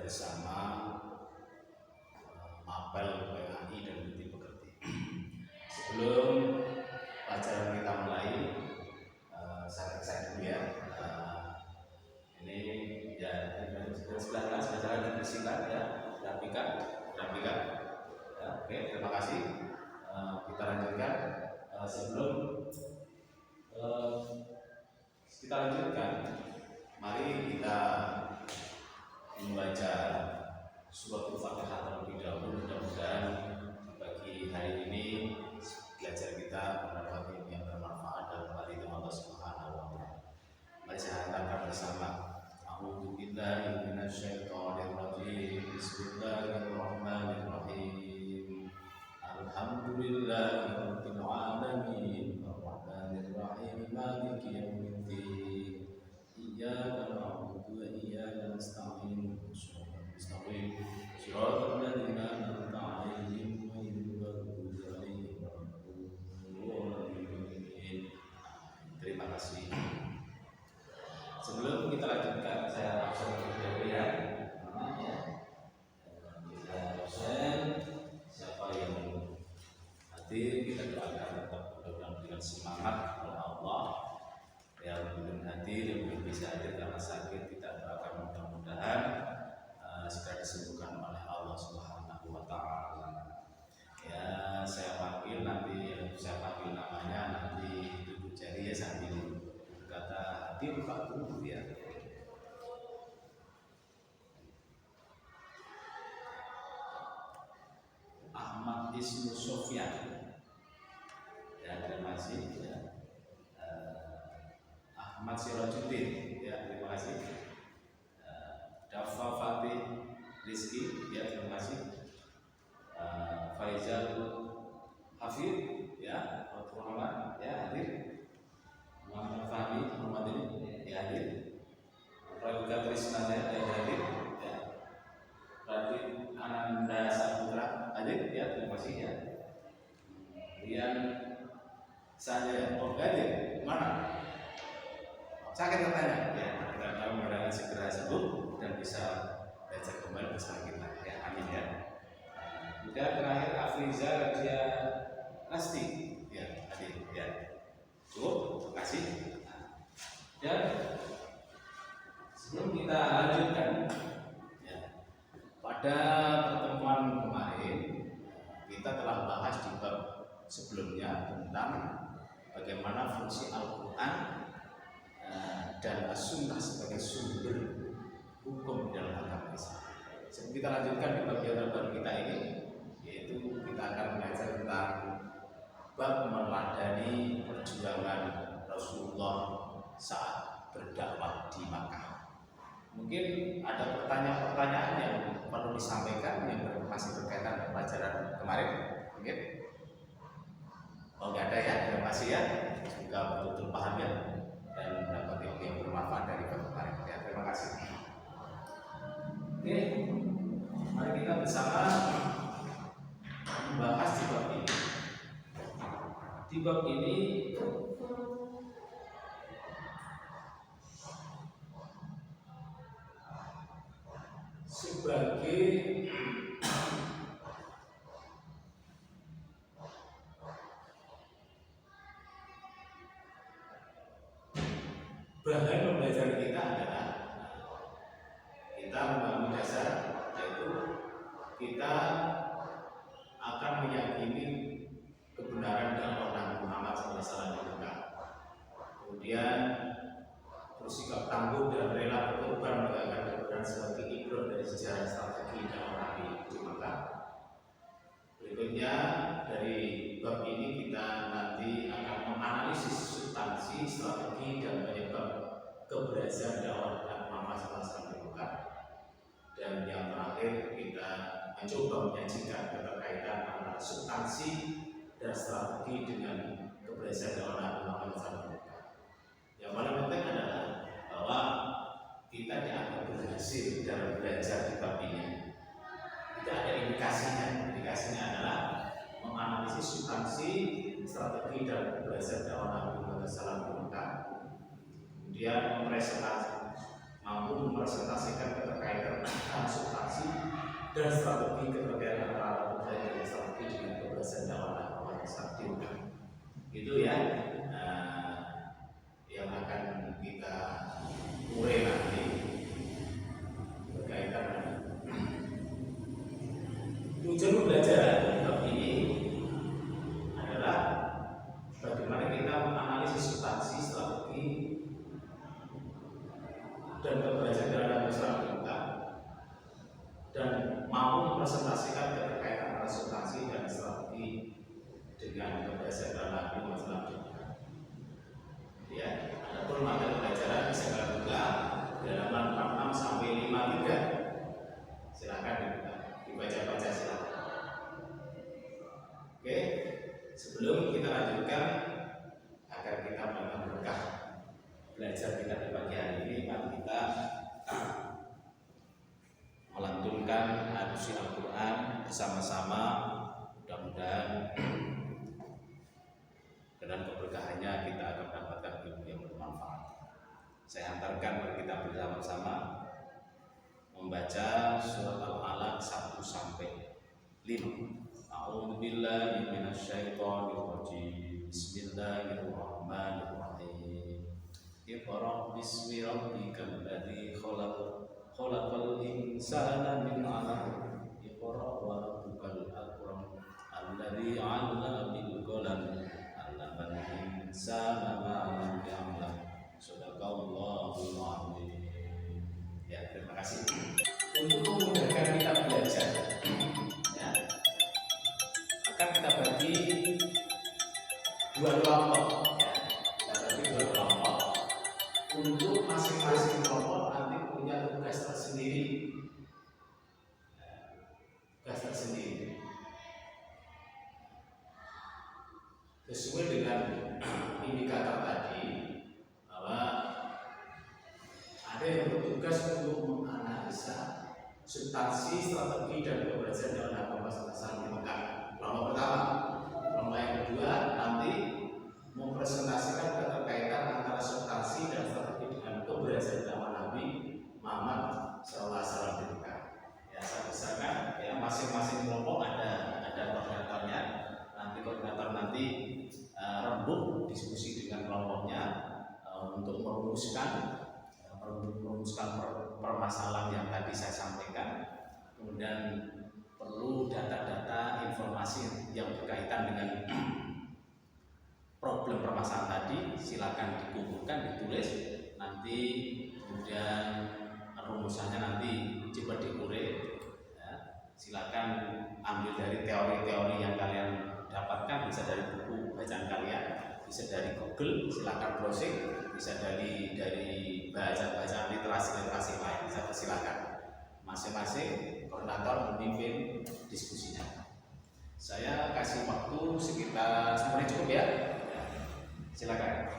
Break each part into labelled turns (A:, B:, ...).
A: bersama Mapel PAI dan Bukti Pekerti. Sebelum pelajaran kita mulai, saya dulu ya. Ini ya sebelah kanan sebelah dibersihkan ya, rapikan. Ya, oke, terima kasih. Kita lanjutkan. Sebelum kita lanjutkan, mari kita membaca surat Al-Fatihah terlebih dahulu. Mudah-mudahan bagi hari ini belajar kita mendapat ilmu yang bermanfaat dan kembali ke Allah Subhanahu wa Ta'ala. Mari saya katakan bersama. A'udzu billahi minasyaitonir rajim. Bismillahirrahmanirrahim. Alhamdulillahirabbil alamin. Arrahmanir rahim. Maliki yaumiddin. Iyyaka na'budu wa iyyaka nasta'in. Shiratal ladzina an'amta 'alaihim ghairil maghdubi 'alaihim waladdallin. Terima kasih. Sebelum kita lanjutkan, saya absen dulu ya. Siapa yang hadir kita doakan tetap mudah-mudahan dengan semangat oleh Allah. Yang belum hadir, yang belum bisa hadir karena sakit, kita doakan mudah-mudahan segera disembuhkan oleh Allah Subhanahu wa Ta'ala. Ya, saya panggil namanya, nanti duduk jari ya sambil kata hadir Pak Guru ya. Ahmad Isnu Sofyan. Ya, terima kasih ya. Ahmad Sirajuddin ya, terima kasih. Dafa Fatih Rizki ya, terima kasih. Faizal Hafid ya, Muhammad ya hadir. Muhammad Fahmi Muhammad ini ya hadir. Prayoga Trisna ya hadir ya. Radit Ananda Saputra hadir ya, terima kasih ya. Rian saya hadir mana? Sakit katanya ya, kita tahu mudah-mudahan segera sembuh dan bisa belajar kembali bersama kita ya, amin ya. Kemudian terakhir Afriza Radia Nasti ya hadir ya. Cukup, terima kasih. Dan sebelum kita lanjutkan ya, pada pertemuan kemarin kita telah bahas di bab sebelumnya tentang bagaimana fungsi Al-Quran dan As-Sunnah sebagai sumber hukum dalam agama Islam. Sebelum kita lanjutkan di bagian terbaru kita ini, yaitu kita akan belajar tentang bab meneladani perjuangan Rasulullah saat berdakwah di Makkah. Mungkin ada pertanyaan-pertanyaan yang perlu disampaikan yang masih berkaitan dengan pelajaran kemarin. Mungkin? Oh, nggak ada ya, terima kasih ya. Semoga betul-betul paham ya dan mendapat ilmu yang bermanfaat dari kemarin ya, terima kasih. Oke, mari kita bersama membahas di bab ini. Di bab ini sebagai bahan pembelajaran kita adalah kita membangun dasar, yaitu kita akan meyakini kebenaran dakwah Nabi Muhammad SAW. Kemudian bersikap tangguh dan rela berkorban menegakkan kebenaran sebagai ibrah dari sejarah strategi dakwah Nabi di Makkah. Berikutnya dari bab ini kita nanti akan menganalisis substansi, strategi dan penyebab keberhasilan dakwah Nabi Muhammad SAW di Makkah. Dan yang terakhir kita mencoba menyajikan keterkaitan antara substansi dan strategi dengan keberhasilan dakwah Nabi Muhammad SAW. Yang paling penting adalah bahwa kita dianggap berhasil dalam belajar di bab ini. Tidak ada indikasinya. Indikasinya adalah menganalisis substansi, strategi dan keberhasilan dakwah Nabi Muhammad SAW. Kemudian mampu mempresentasikan keterkaitan antara substansi kemudian strategi keterkaitan antara budaya dan strategi dengan keberhasilan dakwah Islam diungkap. Itu ya yang akan kita urai nanti berkaitan dengan tujuan pembelajaran bab ini adalah bagaimana kita menganalisis substansi, strategi dan keberhasilan dalam Islam diungkap dan mampu mempresentasikan keterkaitan antara substansi dan strategi dengan keberhasilan dalam Islam diungkap. Ya, adapun materi pelajaran bisa kita buka di halaman 46 sampai 53. Silakan dibaca-baca silakan. Oke, sebelum kita lanjutkan agar kita mendapatkan berkah belajar kita di pagi hari ini, mari kita melantunkan alusi Al-Quran bersama-sama. Mudah-mudahan dengan keberkahannya kita akan mendapatkan ilmu yang bermanfaat. Saya antarkan mari kita bersama-sama membaca surat Al-Alaq 1 sampai 5. A'udzu billahi minasyaitonir rajim. Bismillahirrahmanirrahim. Iqra bismi rabbikal ladzi khalaq. Khalaqal insana min 'alaq. Iqra wa rabbukal akram. Alladzi 'allama bil qalam. 'Allamal insana ma lam ya'lam. Shadaqallahul 'azim. Ya, terima kasih. Untuk memudahkan kita belajar, ya, akan kita bagi dua kelompok. Ya, kita bagi dua kelompok. Untuk masing-masing kelompok nanti punya tugas tersendiri. Tugas tersendiri. Sesuai dengan indikator tadi bahwa ada yang bertugas untuk menganalisa substansi, strategi dan keberhasilan dalam agama Islam di Mekah. Kelompok pertama, kelompok yang kedua nanti mempresentasikan keterkaitan antara substansi dan strategi dengan keberhasilan dalam Nabi Muhammad SAW di Mekah. Ya, saya misalkan ya masing-masing kelompok ada koordinatornya. Nanti koordinator rembuk diskusi dengan kelompoknya untuk merumuskan permasalahan yang tadi saya sampaikan. Kemudian perlu data-data informasi yang berkaitan dengan problem permasalahan tadi, silakan dikumpulkan, ditulis. Nanti kemudian rumusannya nanti coba diurai. Ya, silakan ambil dari teori-teori yang kalian dapatkan, bisa dari buku bacaan kalian, bisa dari Google, silakan browsing, bisa dari bacaan literasi lain, bisa silakan. Masing-masing koordinator memimpin diskusinya. Saya kasih waktu sekitar 10 menit cukup ya. Silakan.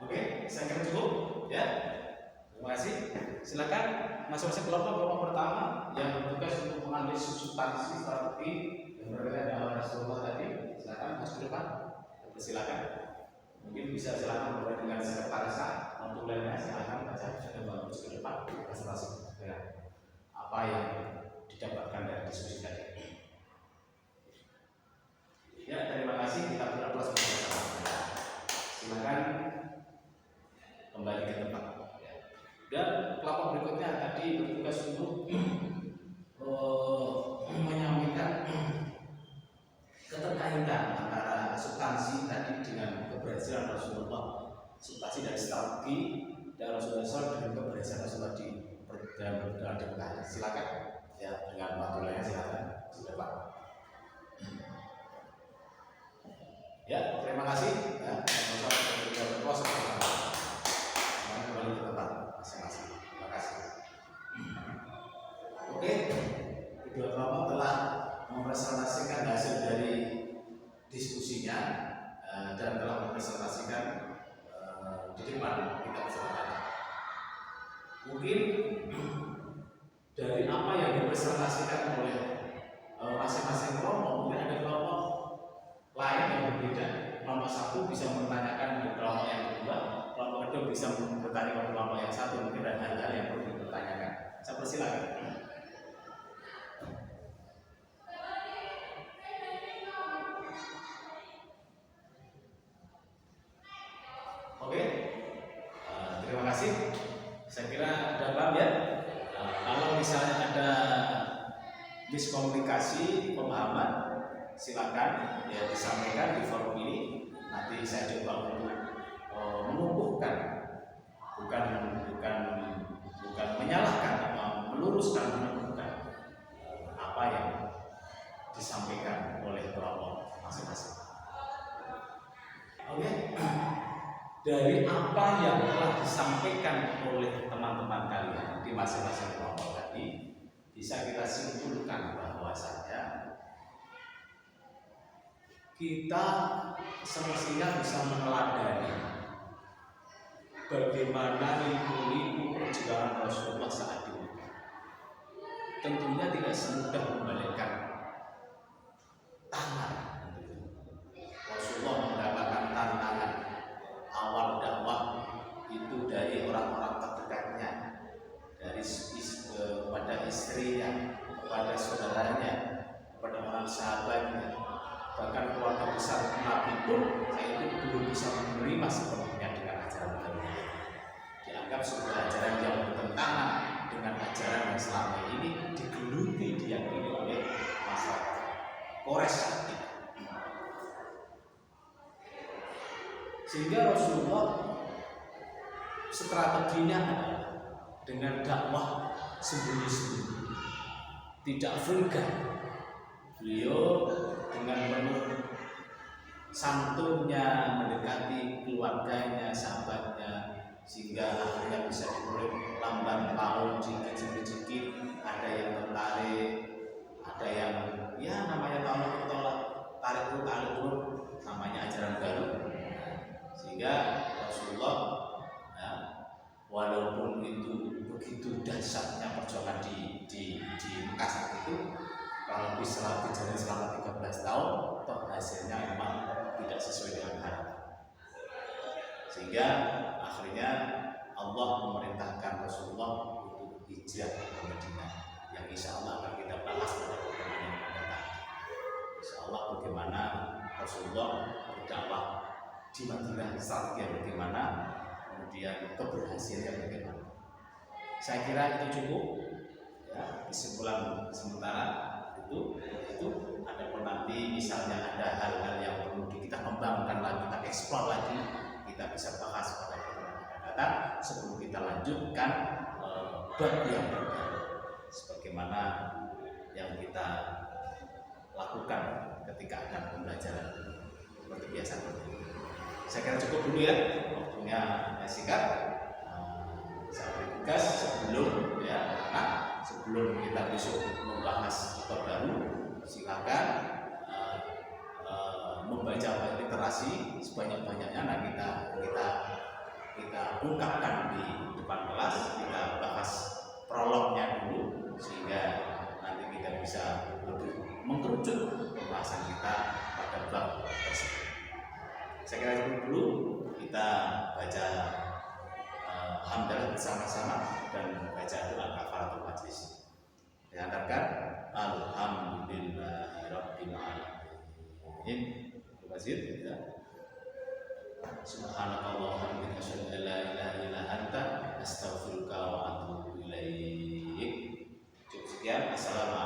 A: Oke, saya kira cukup ya. Terima kasih. Silakan masing-masing kelompok pertama yang bertugas untuk menganalisis substansi strategi yang berkaitan dengan Rasulullah tadi. Silakan masuk ke depan. Silakan. Mungkin bisa silakan mulai dengan sekretaris untuk lainnya. Silakan baca dan bagus ke depan. Presentasi apa yang didapatkan dari diskusi tadi. Ya, terima kasih. Kita beraplaus bersama-sama. Silakan kembali ke tempat. Dan kelompok berikutnya tadi bertugas untuk menyampaikan keterkaitan antara substansi tadi dengan keberhasilan Rasulullah, substansi dari strategi dan Rasulullah dengan keberhasilan Rasulullah di dalam demokrasi. Silakan ya, dengan waktu lainnya silakan sudah Pak. Ya, terima kasih. Ya, kembali ke tempat masing-masing. Terima kasih. Oke, kedua kelompok telah mempresentasikan hasil dari diskusinya dan telah mempresentasikan di depan kita bersama. Mungkin dari apa yang dipresentasikan oleh masing-masing kelompok, mungkin ada kelompok lain komunikasi, pemahaman, silakan ya disampaikan di forum ini. Nanti saya coba untuk menumbuhkan, bukan menyalahkan, meluruskan, menumbuhkan apa yang disampaikan oleh kelompok masing-masing. Oke. Dari apa yang telah disampaikan oleh teman-teman kalian di masing-masing kelompok tadi, bisa kita simpulkan bahwasanya kita semestinya bisa meneladani bagaimana liku-liku perjuangan Rasulullah saat itu. Tentunya tidak semudah membalikkan tangan. Rasulullah mendapatkan tantangan awal dakwah itu dari orang-orang terdekatnya, dari kepada istrinya, kepada saudaranya, kepada orang sahabatnya, bahkan keluarga besar Nabi pun saya itu belum bisa menerima sepenuhnya dengan ajaran barunya. Dianggap sebuah ajaran yang bertentangan dengan ajaran yang selama ini digeluti diyakini oleh masyarakat Quraisy saat itu. Sehingga Rasulullah strateginya adalah dengan dakwah sembunyi-sembunyi, tidak vulgar. Beliau dengan penuh santunnya mendekati keluarganya, sahabatnya, sehingga akhirnya bisa diperoleh lamban laun dikit-dikit. Ada yang tertarik, ada yang ya namanya tarik ulur, namanya ajaran baru. Sehingga Rasulullah ya, walaupun itu begitu dahsyatnya perjuangan di Mekah saat itu, kalau bisa berjalan selama 13 tahun, toh hasilnya memang tidak sesuai dengan harapan. Sehingga akhirnya Allah memerintahkan Rasulullah untuk hijrah ke Madinah, yang insya Allah akan kita bahas pada pertemuan yang akan datang. Insya Allah bagaimana Rasulullah berdakwah di Madinah, strateginya bagaimana, kemudian keberhasilannya bagaimana. Saya kira itu cukup ya, kesimpulan sementara itu adapun nanti misalnya ada hal-hal yang perlu kita kembangkan lagi, kita eksplor lagi, kita bisa bahas pada pertemuan yang akan datang sebelum kita lanjutkan bab yang baru sebagaimana yang kita lakukan ketika akan pembelajaran seperti biasa. Saya kira cukup dulu ya, waktunya singkat. Saya beri tugas sebelum kita besok membahas kitab baru, silakan membaca literasi sebanyak-banyaknya. Nah kita ungkapkan di depan kelas, kita bahas prolognya dulu sehingga nanti kita bisa lebih mengkerucut pembahasan kita pada bab tersebut. Saya kira itu dulu, kita baca hamdalah bersama-sama dan baca doa kafaratul majlis. Diantarkan alhamdulillahirabbil alamin. Terima kasih ya. Subhanallah wa bihamdihi asyhadu an la ilaha illa anta astaghfiruka wa atubu ilaik. Cukup sekian. Assalamualaikum.